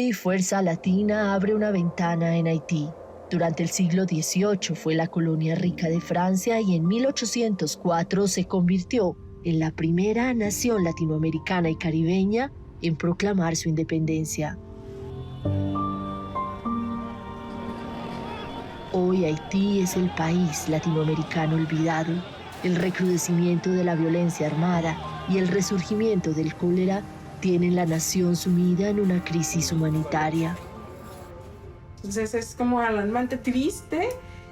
Hoy Fuerza Latina abre una ventana en Haití. Durante el siglo XVIII fue la colonia rica de Francia y en 1804 se convirtió en la primera nación latinoamericana y caribeña en proclamar su independencia. Hoy Haití es el país latinoamericano olvidado. El recrudecimiento de la violencia armada y el resurgimiento del cólera tienen la nación sumida en una crisis humanitaria. Entonces es como alarmante, triste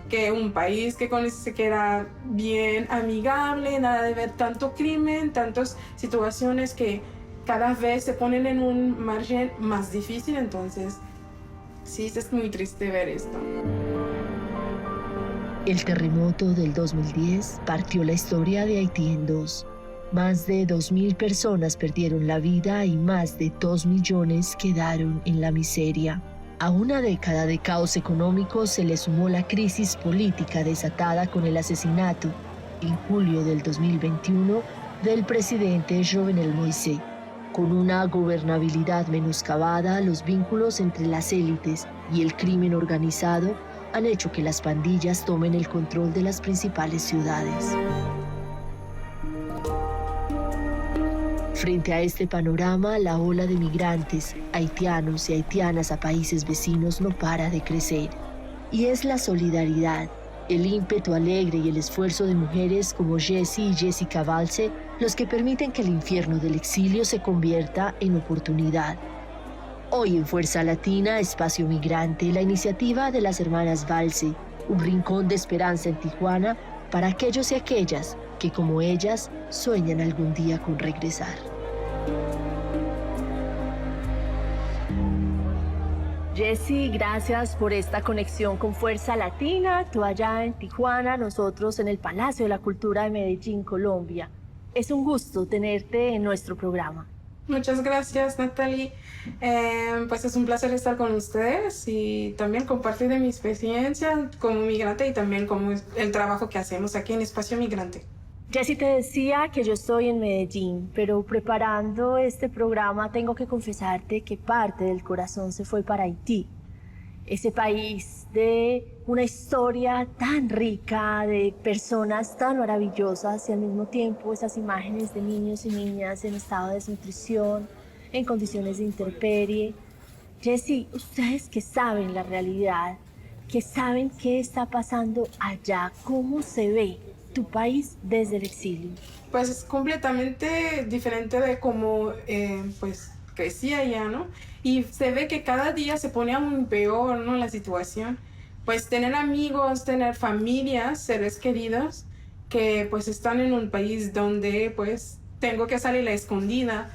que un país que con eso se queda bien amigable, nada de ver tanto crimen, tantas situaciones que cada vez se ponen en un margen más difícil. Entonces sí, es muy triste ver esto. El terremoto del 2010 partió la historia de Haití en dos. Más de 2.000 personas perdieron la vida y más de 2 millones quedaron en la miseria. A una década de caos económico se le sumó la crisis política desatada con el asesinato, en julio del 2021, del presidente Jovenel Moïse. Con una gobernabilidad menoscabada, los vínculos entre las élites y el crimen organizado han hecho que las pandillas tomen el control de las principales ciudades. Frente a este panorama, la ola de migrantes, haitianos y haitianas a países vecinos no para de crecer. Y es la solidaridad, el ímpetu alegre y el esfuerzo de mujeres como Jessie y Jessica Valse los que permiten que el infierno del exilio se convierta en oportunidad. Hoy en Fuerza Latina, Espacio Migrante, la iniciativa de las hermanas Valse, un rincón de esperanza en Tijuana para aquellos y aquellas que, como ellas, sueñan algún día con regresar. Jessie, gracias por esta conexión con Fuerza Latina, tú allá en Tijuana, nosotros en el Palacio de la Cultura de Medellín, Colombia. Es un gusto tenerte en nuestro programa. Muchas gracias, Natalie. Pues es un placer estar con ustedes y también compartir de mi experiencia como migrante y también como el trabajo que hacemos aquí en Espacio Migrante. Jessie, te decía que yo estoy en Medellín, pero preparando este programa tengo que confesarte que parte del corazón se fue para Haití. Ese país de una historia tan rica, de personas tan maravillosas y al mismo tiempo esas imágenes de niños y niñas en estado de desnutrición, en condiciones de intemperie. Jessie, ustedes que saben la realidad, que saben qué está pasando allá, cómo se ve tu país desde el exilio. Pues es completamente diferente de cómo pues crecí allá, ¿no? Y se ve que cada día se pone aún peor, ¿no? La situación. Pues tener amigos, tener familias, seres queridos que pues están en un país donde pues tengo que salir a la escondida,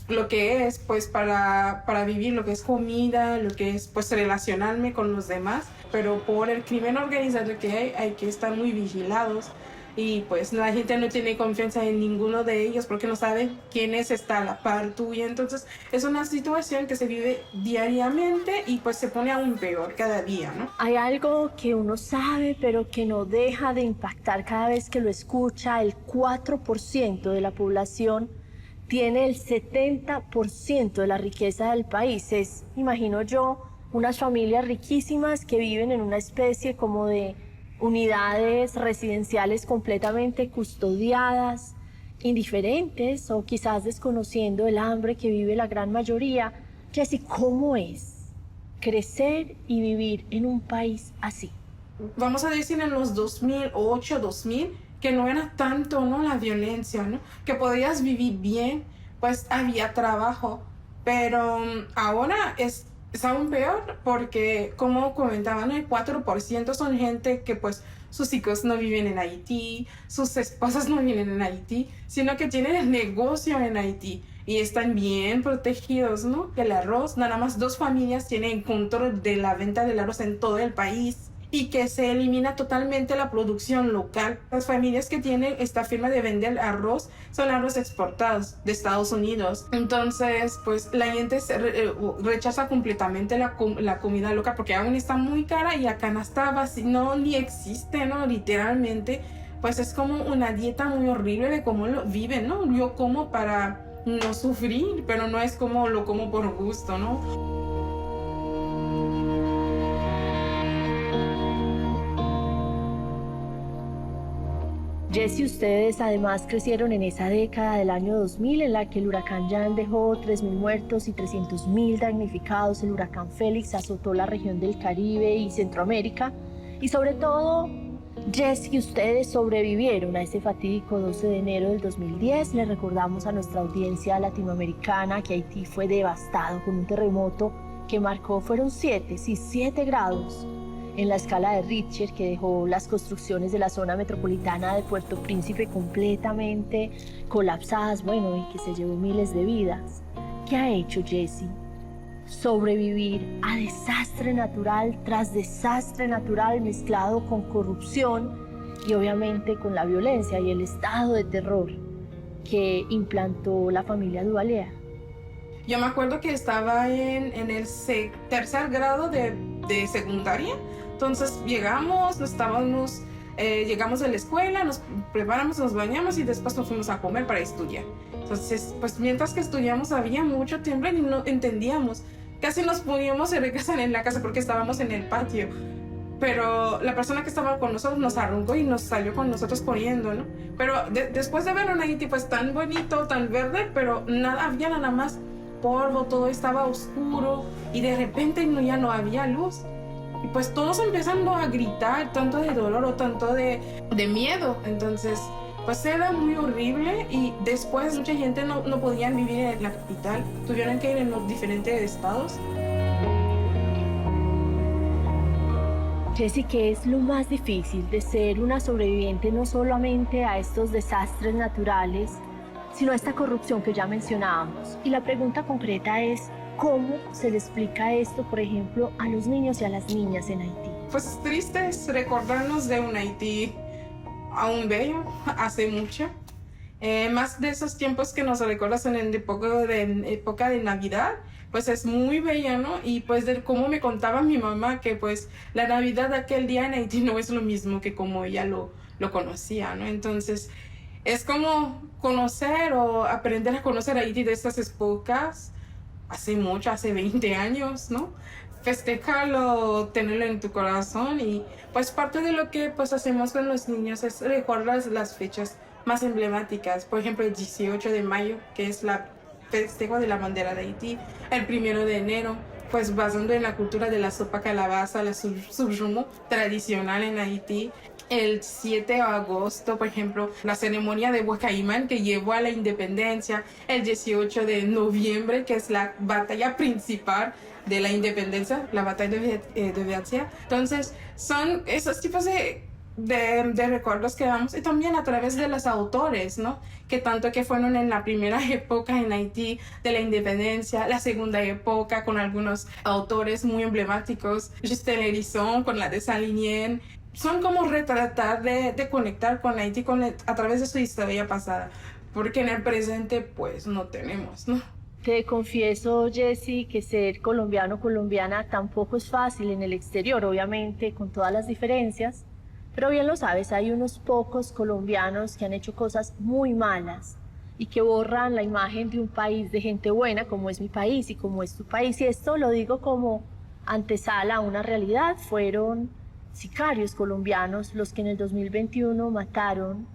lo que es pues para vivir, lo que es comida, lo que es pues relacionarme con los demás, pero por el crimen organizado que hay que estar muy vigilados y pues la gente no tiene confianza en ninguno de ellos porque no sabe quién está a la par tuya. Entonces es una situación que se vive diariamente y pues se pone aún peor cada día, ¿no? Hay algo que uno sabe pero que no deja de impactar cada vez que lo escucha. El 4% de la población tiene el 70% de la riqueza del país. Es, imagino yo, unas familias riquísimas que viven en una especie como de unidades residenciales completamente custodiadas, indiferentes o quizás desconociendo el hambre que vive la gran mayoría. Jessie, ¿cómo es crecer y vivir en un país así? Vamos a decir en los 2008, 2000, que no era tanto, ¿no? La violencia, ¿no? Que podías vivir bien, pues había trabajo, pero ahora es aún peor porque, como comentaban, el 4% son gente que pues sus hijos no viven en Haití, sus esposas no viven en Haití, sino que tienen el negocio en Haití y están bien protegidos, ¿no? El arroz, nada más 2 familias tienen control de la venta del arroz en todo el país y que se elimina totalmente la producción local. Las familias que tienen esta firma de vender arroz son arroz exportados de Estados Unidos. Entonces, pues la gente rechaza completamente la comida local porque aún está muy cara y la canasta vacía no ni existe, ¿no? Literalmente, pues es como una dieta muy horrible de cómo lo viven, ¿no? Yo como para no sufrir, pero no es como lo como por gusto, ¿no? Jesse, ustedes además crecieron en esa década del año 2000 en la que el huracán Jan dejó 3.000 muertos y 300.000 damnificados. El huracán Félix azotó la región del Caribe y Centroamérica. Y sobre todo, Jesse, ustedes sobrevivieron a ese fatídico 12 de enero del 2010. Le recordamos a nuestra audiencia latinoamericana que Haití fue devastado con un terremoto que marcó, fueron 7 grados en la escala de Richter, que dejó las construcciones de la zona metropolitana de Puerto Príncipe completamente colapsadas, y que se llevó miles de vidas. ¿Qué ha hecho Jesse? Sobrevivir a desastre natural tras desastre natural mezclado con corrupción y obviamente con la violencia y el estado de terror que implantó la familia Duvalier. Yo me acuerdo que estaba en el tercer grado de secundaria. Entonces llegamos a la escuela, nos preparamos, nos bañamos y después nos fuimos a comer para estudiar. Entonces, pues mientras que estudiamos había mucho tiempo y no entendíamos. Casi nos podíamos regresar en la casa porque estábamos en el patio. Pero la persona que estaba con nosotros nos arruncó y nos salió con nosotros corriendo, ¿no? Pero después de ver un Haití pues tan bonito, tan verde, pero había nada más polvo, todo estaba oscuro y de repente ya no había luz. Y pues todos empezando a gritar, tanto de dolor o tanto de miedo. Entonces, pues era muy horrible y después mucha gente no podían vivir en la capital. Tuvieron que ir en los diferentes estados. Jesse, ¿qué es lo más difícil de ser una sobreviviente no solamente a estos desastres naturales, sino a esta corrupción que ya mencionábamos? Y la pregunta concreta es, ¿cómo se le explica esto, por ejemplo, a los niños y a las niñas en Haití? Pues triste es recordarnos de un Haití aún bello, hace mucho. Más de esos tiempos que nos recuerdas en época de Navidad, pues es muy bella, ¿no? Y pues de cómo me contaba mi mamá que pues la Navidad de aquel día en Haití no es lo mismo que como ella lo conocía, ¿no? Entonces es como conocer o aprender a conocer a Haití de estas épocas, hace 20 años, ¿no? Festejarlo, tenerlo en tu corazón y pues parte de lo que pues hacemos con los niños es recordar las fechas más emblemáticas. Por ejemplo, el 18 de mayo, que es la festejo de la bandera de Haití, el 1 de enero, pues basando en la cultura de la sopa calabaza, la surjumo tradicional en Haití. El 7 de agosto, por ejemplo, la ceremonia de Huacaimán que llevó a la independencia. El 18 de noviembre, que es la batalla principal de la independencia, la batalla de Veatsia. Entonces, son esos tipos de recuerdos que damos y también a través de los autores, ¿no? Que tanto que fueron en la primera época en Haití de la independencia, la segunda época con algunos autores muy emblemáticos, Justin Hérisson con la de Salinien. Son como retratar de conectar con Haití a través de su historia pasada, porque en el presente pues no tenemos, ¿no? Te confieso, Jesse, que ser colombiano o colombiana tampoco es fácil en el exterior, obviamente con todas las diferencias, pero bien lo sabes, hay unos pocos colombianos que han hecho cosas muy malas y que borran la imagen de un país de gente buena como es mi país y como es tu país, y esto lo digo como antesala a una realidad. Fueron sicarios colombianos los que en el 2021 mataron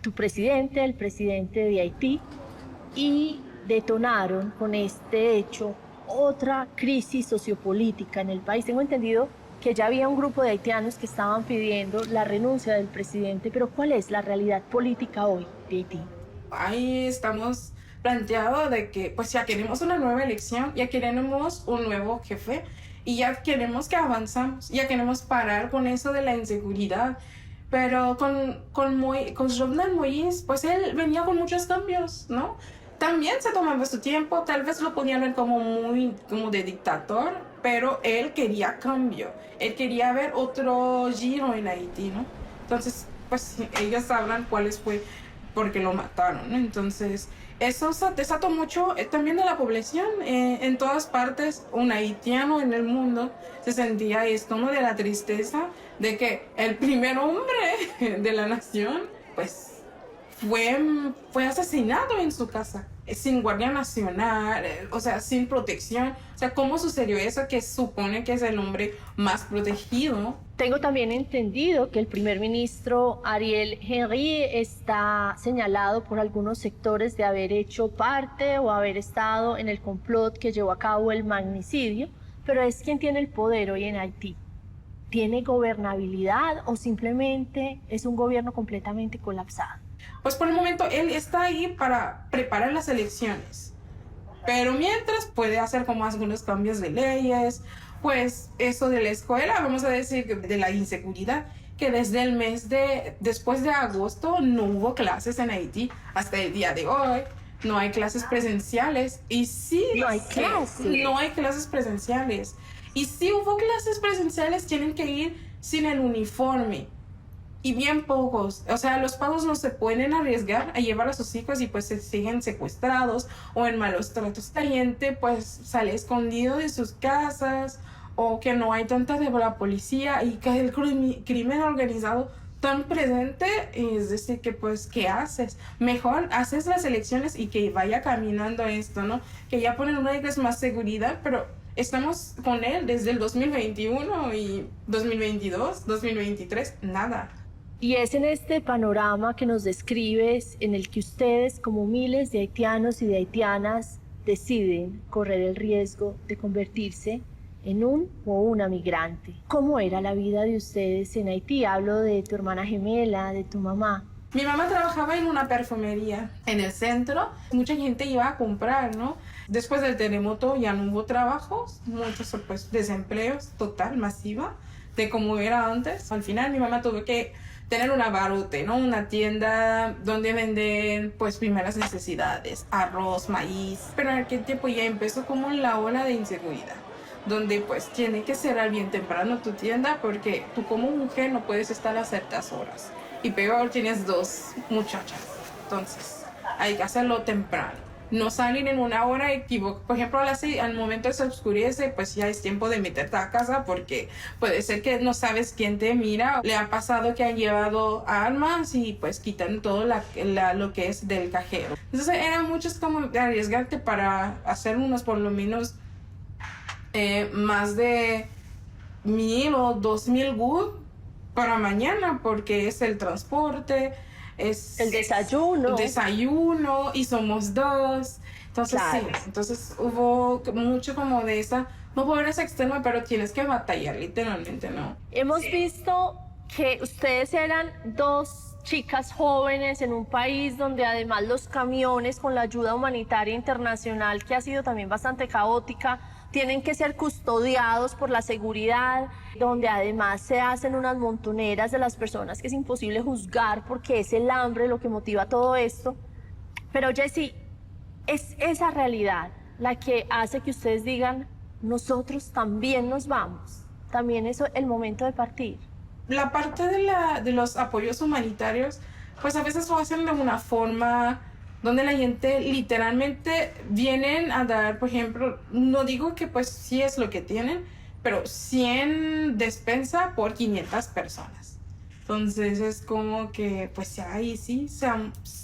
tu presidente, el presidente de Haití, y detonaron con este hecho otra crisis sociopolítica en el país. Tengo entendido que ya había un grupo de haitianos que estaban pidiendo la renuncia del presidente, pero ¿cuál es la realidad política hoy de Haití? Ahí estamos planteados de que pues ya queremos una nueva elección, ya queremos un nuevo jefe y ya queremos que avanzamos, ya queremos parar con eso de la inseguridad. Pero con Jovenel Moïse, pues él venía con muchos cambios, ¿no? También se tomaba su tiempo, tal vez lo podían ver como de dictador, pero él quería cambio, él quería ver otro giro en Haití, ¿no? Entonces, pues ellos sabrán cuáles fue porque lo mataron, ¿no? Entonces, eso desató mucho también de la población. En todas partes, un haitiano en el mundo se sentía esto, ¿no? De la tristeza de que el primer hombre de la nación, pues, fue asesinado en su casa, sin guardia nacional, o sea, sin protección. O sea, ¿cómo sucedió eso que supone que es el hombre más protegido? Tengo también entendido que el primer ministro Ariel Henry está señalado por algunos sectores de haber hecho parte o haber estado en el complot que llevó a cabo el magnicidio, pero es quien tiene el poder hoy en Haití. ¿Tiene gobernabilidad o simplemente es un gobierno completamente colapsado? Pues por el momento él está ahí para preparar las elecciones, pero mientras puede hacer como algunos cambios de leyes, pues eso de la escuela, vamos a decir, de la inseguridad, que desde el después de agosto no hubo clases en Haití hasta el día de hoy. No hay clases presenciales y sí, no hay clases. No hay clases presenciales. Y si hubo clases presenciales, tienen que ir sin el uniforme. Y bien pocos, o sea, los padres no se pueden arriesgar a llevar a sus hijos y pues se siguen secuestrados o en malos tratos. La gente pues sale escondido de sus casas o que no hay tanta de la policía y que el crimen organizado tan presente, es decir, que pues, ¿qué haces? Mejor haces las elecciones y que vaya caminando esto, ¿no? Que ya ponen reglas más seguridad, pero estamos con él desde el 2021 y 2022, 2023, nada. Y es en este panorama que nos describes en el que ustedes, como miles de haitianos y de haitianas, deciden correr el riesgo de convertirse en un o una migrante. ¿Cómo era la vida de ustedes en Haití? Hablo de tu hermana gemela, de tu mamá. Mi mamá trabajaba en una perfumería en el centro. Mucha gente iba a comprar, ¿no? Después del terremoto ya no hubo trabajos, muchos pues desempleos total, masiva, de como era antes. Al final mi mamá tuvo que tener un abarrote, ¿no? Una tienda donde venden pues primeras necesidades, arroz, maíz. Pero en aquel tiempo ya empezó como la ola de inseguridad, donde pues tiene que cerrar bien temprano tu tienda porque tú como mujer no puedes estar a ciertas horas. Y peor, tienes 2 muchachas. Entonces, hay que hacerlo temprano. No salir en una hora equivocada. Por ejemplo, al momento que se oscurece, pues ya es tiempo de meterte a casa porque puede ser que no sabes quién te mira. Le ha pasado que han llevado armas y pues quitan todo lo que es del cajero. Entonces, era mucho como arriesgarte para hacer unos por lo menos más de 1,000 o 2,000 GUT para mañana porque es el transporte, es el desayuno. Desayuno y somos 2. Entonces claro. Sí, entonces hubo mucho como de esa, no pobreza extrema, pero tienes que batallar literalmente, ¿no? Hemos visto que ustedes eran 2 chicas jóvenes en un país donde además los camiones con la ayuda humanitaria internacional, que ha sido también bastante caótica, tienen que ser custodiados por la seguridad, donde además se hacen unas montoneras de las personas que es imposible juzgar porque es el hambre lo que motiva todo esto. Pero Jessie, es esa realidad la que hace que ustedes digan, nosotros también nos vamos, también es el momento de partir. La parte de los apoyos humanitarios, pues a veces lo hacen de una forma donde la gente literalmente vienen a dar, por ejemplo, no digo que pues sí es lo que tienen, pero 100 despensa por 500 personas. Entonces es como que pues ya ahí sí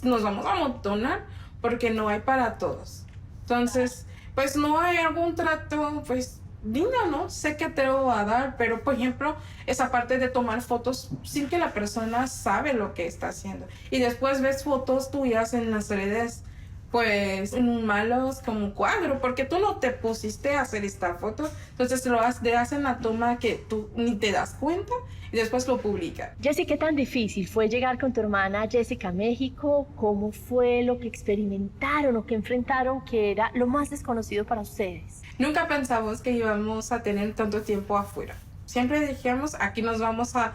nos vamos a amontonar porque no hay para todos. Entonces pues no hay algún trato pues digno, ¿no? Sé que te lo va a dar, pero por ejemplo esa parte de tomar fotos sin que la persona sabe lo que está haciendo y después ves fotos tuyas en las redes pues malos como cuadro porque tú no te pusiste a hacer esta foto, entonces te hacen la toma que tú ni te das cuenta y después lo publican. Jessie, ¿qué tan difícil fue llegar con tu hermana Jessica a México? ¿Cómo fue lo que experimentaron o que enfrentaron que era lo más desconocido para ustedes? Nunca pensamos que íbamos a tener tanto tiempo afuera. Siempre dijimos, aquí nos vamos a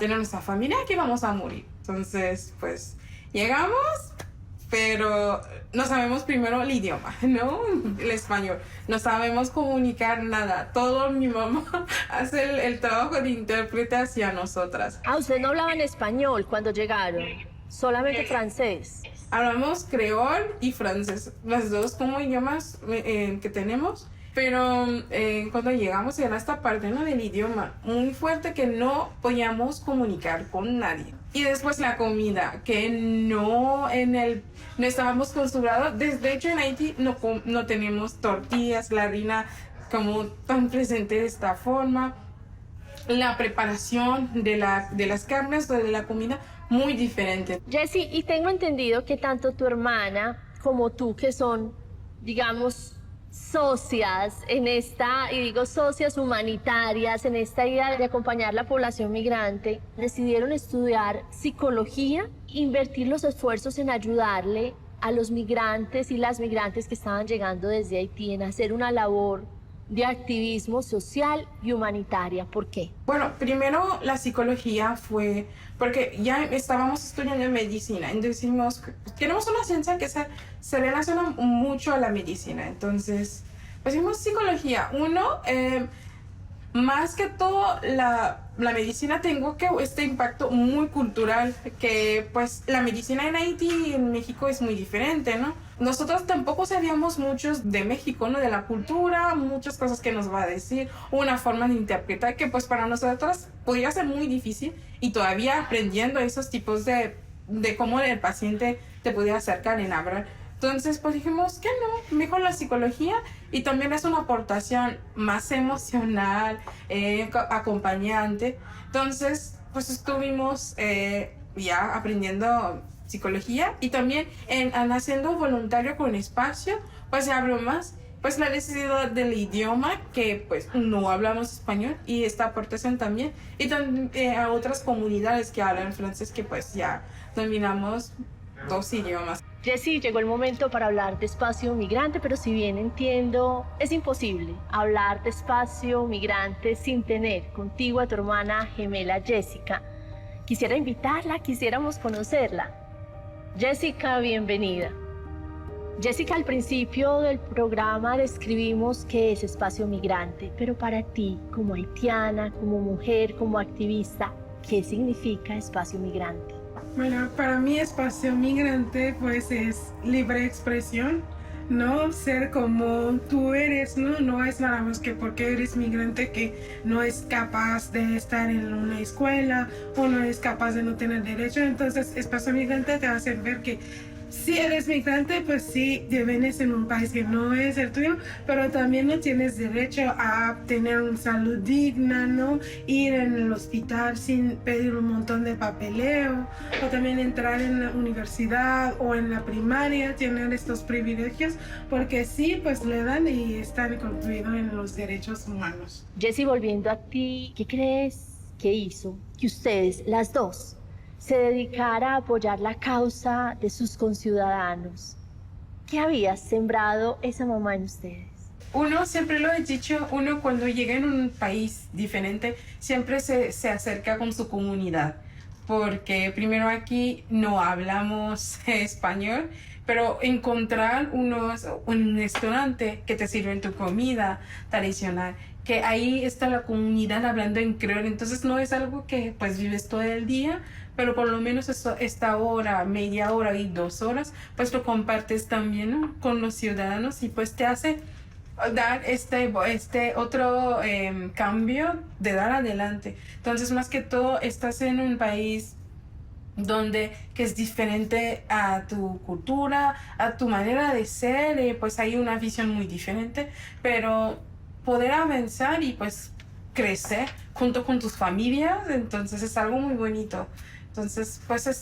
tener nuestra familia, aquí vamos a morir. Entonces, pues, llegamos, pero no sabemos primero el idioma, ¿no? El español. No sabemos comunicar nada. Todo mi mamá hace el trabajo de intérprete hacia nosotras. Ah, ustedes no hablaban español cuando llegaron, solamente francés. Hablamos creol y francés, las dos como idiomas que tenemos. Pero cuando llegamos era esta parte, ¿no?, del idioma muy fuerte, que no podíamos comunicar con nadie. Y después la comida, que no estábamos acostumbrados. De hecho, en Haití no tenemos tortillas, la harina como tan presente de esta forma. La preparación de las carnes o de la comida, muy diferente. Jessie, y tengo entendido que tanto tu hermana como tú, que son, digamos, socias en esta, y digo socias humanitarias, en esta idea de acompañar la población migrante, decidieron estudiar psicología, invertir los esfuerzos en ayudarle a los migrantes y las migrantes que estaban llegando desde Haití, en hacer una labor de activismo social y humanitaria. ¿Por qué? Bueno, primero la psicología fue porque ya estábamos estudiando medicina, y decimos, queremos una ciencia que se relaciona mucho a la medicina. Entonces, pues hicimos psicología. Más que todo, la medicina tengo que este impacto muy cultural, que pues la medicina en Haití y en México es muy diferente, ¿no? Nosotros tampoco sabíamos muchos de México, ¿no?, de la cultura, muchas cosas que nos va a decir, una forma de interpretar que pues para nosotros podría ser muy difícil, y todavía aprendiendo esos tipos de cómo el paciente te podía acercar en hablar. Entonces, pues dijimos que no, mejor la psicología, y también es una aportación más emocional, acompañante. Entonces, pues estuvimos ya aprendiendo psicología, y también haciendo voluntario con espacio, pues se abrió más pues la necesidad del idioma, que pues no hablamos español, y esta aportación también, y también a otras comunidades que hablan francés, que pues ya dominamos 2 idiomas. Jessie, llegó el momento para hablar de espacio migrante, pero si bien entiendo, es imposible hablar de espacio migrante sin tener contigo a tu hermana gemela Jessica. Quisiera invitarla, quisiéramos conocerla. Jessica, bienvenida. Jessica, al principio del programa describimos qué es espacio migrante, pero para ti, como haitiana, como mujer, como activista, ¿qué significa espacio migrante? Bueno, para mí espacio migrante pues es libre expresión, ¿no? Ser como tú eres, ¿no? No es nada más que porque eres migrante que no es capaz de estar en una escuela o no es capaz de no tener derecho. Entonces, espacio migrante te va a hacer ver que si eres migrante, pues sí, vienes en un país que no es el tuyo, pero también no tienes derecho a tener una salud digna, ¿no? Ir en el hospital sin pedir un montón de papeleo, o también entrar en la universidad o en la primaria, tener estos privilegios, porque sí, pues le dan y están incluidos en los derechos humanos. Jessie, volviendo a ti, ¿qué crees que hizo que ustedes, las dos, se dedicara a apoyar la causa de sus conciudadanos? ¿Qué había sembrado esa mamá en ustedes? Uno, siempre lo he dicho, uno cuando llega en un país diferente siempre se acerca con su comunidad, porque primero aquí no hablamos español, pero encontrar un restaurante que te sirven tu comida tradicional, que ahí está la comunidad hablando en creol, entonces no es algo que pues vives todo el día, pero por lo menos esta hora, media hora y 2 horas, pues lo compartes también, ¿no?, con los ciudadanos, y pues te hace dar este otro cambio de dar adelante. Entonces, más que todo, estás en un país que es diferente a tu cultura, a tu manera de ser, pues hay una visión muy diferente, pero poder avanzar y pues crecer junto con tus familias, entonces es algo muy bonito. Entonces, pues ha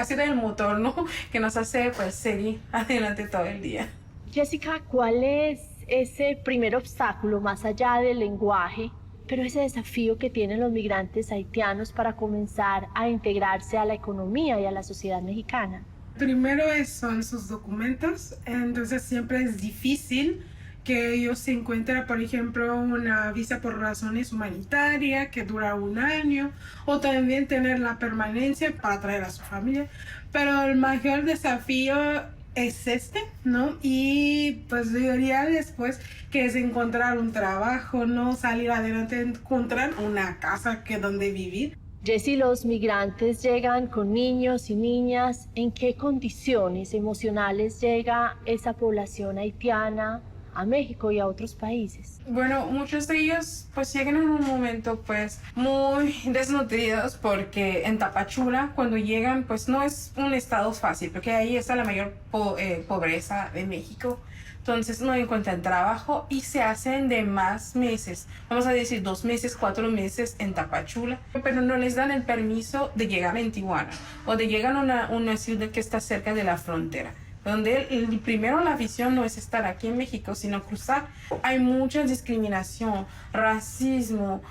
sido el motor, ¿no?, que nos hace pues seguir adelante todo el día. Jessica, ¿cuál es ese primer obstáculo, más allá del lenguaje, pero ese desafío que tienen los migrantes haitianos para comenzar a integrarse a la economía y a la sociedad mexicana? Primero son sus documentos, entonces siempre es difícil que ellos se encuentren, por ejemplo, una visa por razones humanitarias que dura 1 año, o también tener la permanencia para traer a su familia. Pero el mayor desafío es ¿no? Y pues diría después que es encontrar un trabajo, ¿no? Salir adelante, encontrar una casa donde vivir. Jessie, los migrantes llegan con niños y niñas. ¿En qué condiciones emocionales llega esa población haitiana a México y a otros países? Bueno, muchos de ellos pues llegan en un momento pues muy desnutridos porque en Tapachula cuando llegan pues no es un estado fácil porque ahí está la mayor pobreza de México. Entonces no encuentran trabajo y se hacen de más meses, vamos a decir 2 meses, 4 meses en Tapachula, pero no les dan el permiso de llegar en Tijuana o de llegar a una ciudad que está cerca de la frontera, donde primero la visión no es estar aquí en México, sino cruzar. Hay mucha discriminación, racismo,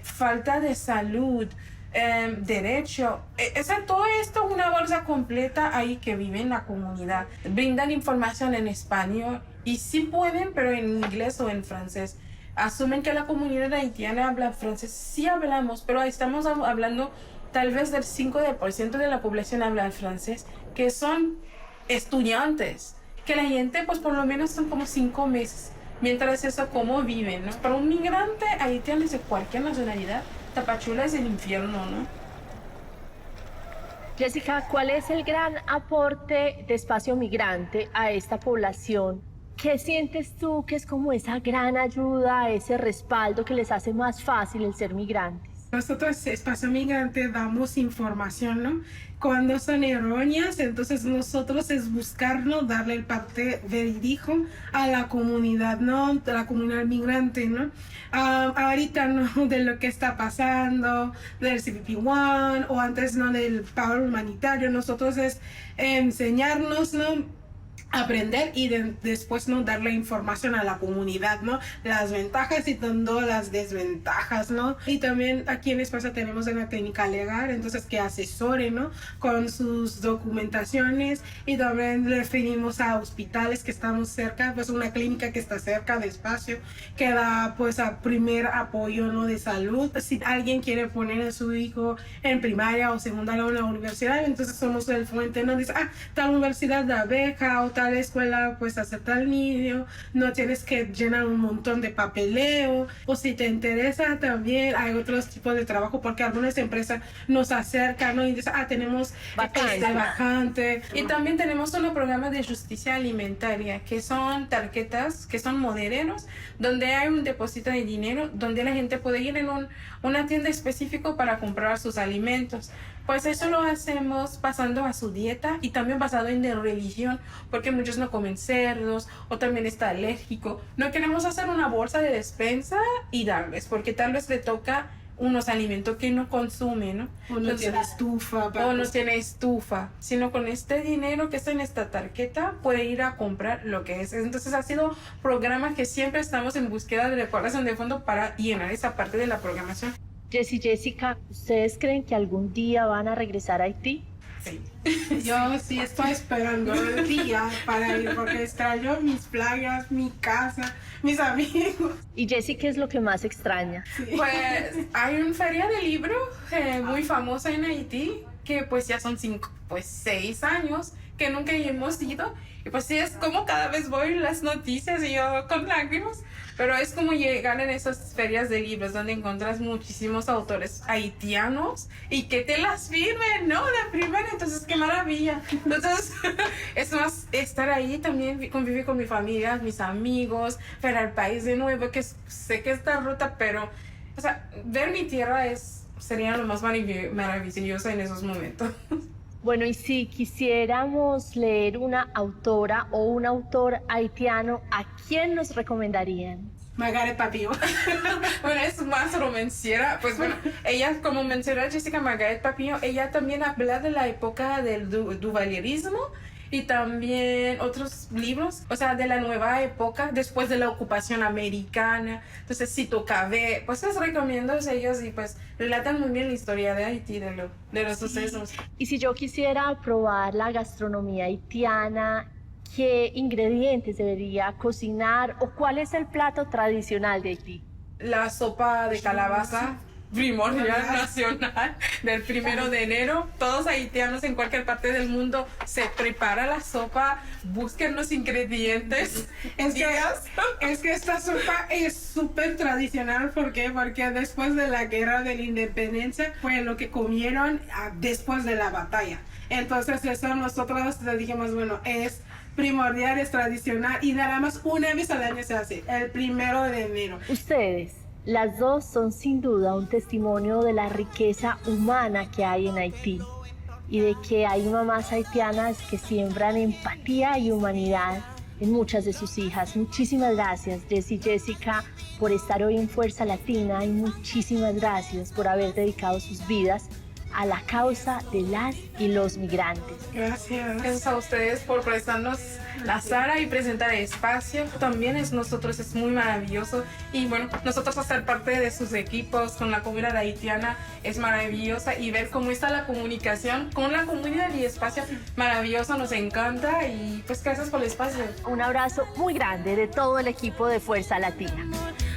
falta de salud, derecho, todo esto una bolsa completa ahí que vive en la comunidad. Brindan información en español y sí pueden, pero en inglés o en francés. Asumen que la comunidad haitiana habla francés, sí hablamos, pero estamos hablando tal vez del 5% de la población habla el francés, que son estudiantes, que la gente pues por lo menos son como 5 meses. Mientras eso, ¿cómo viven, no? Para un migrante haitiano de cualquier nacionalidad, Tapachula es el infierno, ¿no? Jessica, ¿cuál es el gran aporte de Espacio Migrante a esta población? ¿Qué sientes tú que es como esa gran ayuda, ese respaldo que les hace más fácil el ser migrantes? Nosotros, Espacio Migrante, damos información, ¿no? Cuando son erróneas, entonces nosotros es buscarnos, darle el parte verídico a la comunidad, ¿no? A la comunidad migrante, ¿no? Ahorita, ¿no? De lo que está pasando, del CBP-1 o antes, ¿no? Del paro humanitario, nosotros es enseñarnos, ¿no? Aprender y después no darle información a la comunidad, ¿no? Las ventajas y dando las desventajas, ¿no? Y también aquí en Espacio tenemos una clínica legal, entonces que asesore, ¿no? Con sus documentaciones y también referimos a hospitales que estamos cerca, pues una clínica que está cerca de Espacio que da pues a primer apoyo, ¿no? De salud. Si alguien quiere poner a su hijo en primaria o secundaria o en la universidad, entonces somos el fuente, ¿no? Dice, tal universidad da beca o tal escuela pues acepta al niño, no tienes que llenar un montón de papeleo, o si te interesa también hay otros tipos de trabajo porque algunas empresas nos acercan, ¿no? Y dicen, tenemos vacante. Y también tenemos un programa de justicia alimentaria que son tarjetas, que son monederos, donde hay un depósito de dinero, donde la gente puede ir en una tienda específica para comprar sus alimentos. Pues eso lo hacemos basando a su dieta y también basado en la religión, porque muchos no comen cerdos o también está alérgico. No queremos hacer una bolsa de despensa y darles, porque tal vez le toca unos alimentos que no consume, ¿no? O no tiene estufa. O no tiene estufa, sino con este dinero que está en esta tarjeta puede ir a comprar lo que es. Entonces ha sido programa que siempre estamos en búsqueda de recaudación de fondo para llenar esa parte de la programación. Jessica, ¿ustedes creen que algún día van a regresar a Haití? Sí. Yo sí estoy esperando el día para ir porque extraño mis playas, mi casa, mis amigos. ¿Y Jessie qué es lo que más extraña? Sí. Pues hay una feria de libro muy famosa en Haití que pues ya son 6 años que nunca hemos ido y pues sí es como cada vez voy las noticias y yo con lágrimas, pero es como llegar en esas ferias de libros donde encuentras muchísimos autores haitianos y que te las firmen, ¿no? De primera, entonces qué maravilla. Entonces es más estar ahí también, convivir con mi familia, mis amigos, ver al país de nuevo, que sé que está rota, pero o sea, ver mi tierra sería lo más maravilloso en esos momentos. Bueno, y si quisiéramos leer una autora o un autor haitiano, ¿a quién nos recomendarían? Margaret Papillon. Bueno, es más romanciera. Pues bueno, ella, como mencionó Jessica, Margaret Papillon, ella también habla de la época del duvalierismo y también otros libros, o sea, de la nueva época, después de la ocupación americana. Entonces, Cito Cavé, pues les recomiendo a ellos y pues relatan muy bien la historia de Haití, de los sucesos. Y si yo quisiera probar la gastronomía haitiana, ¿qué ingredientes debería cocinar o cuál es el plato tradicional de Haití? La sopa de calabaza primordial nacional del 1 de enero. Todos haitianos en cualquier parte del mundo se prepara la sopa, busquen los ingredientes. Es que esta sopa es súper tradicional. ¿Por qué? Porque después de la guerra de la independencia fue lo que comieron después de la batalla. Entonces eso nosotros dijimos, bueno, es primordial, es tradicional y nada más una vez al año se hace, el 1 de enero. Ustedes, las dos, son sin duda un testimonio de la riqueza humana que hay en Haití y de que hay mamás haitianas que siembran empatía y humanidad en muchas de sus hijas. Muchísimas gracias, Jessy y Jessica, por estar hoy en Fuerza Latina y muchísimas gracias por haber dedicado sus vidas a la causa de las y los migrantes. Gracias. Gracias a ustedes por prestarnos la sala y presentar el espacio. También nosotros es muy maravilloso y bueno, nosotros hacer parte de sus equipos con la comunidad haitiana es maravillosa y ver cómo está la comunicación con la comunidad y espacio maravilloso nos encanta y pues gracias por el espacio. Un abrazo muy grande de todo el equipo de Fuerza Latina.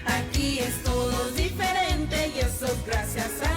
Aquí es todo diferente y eso es gracias a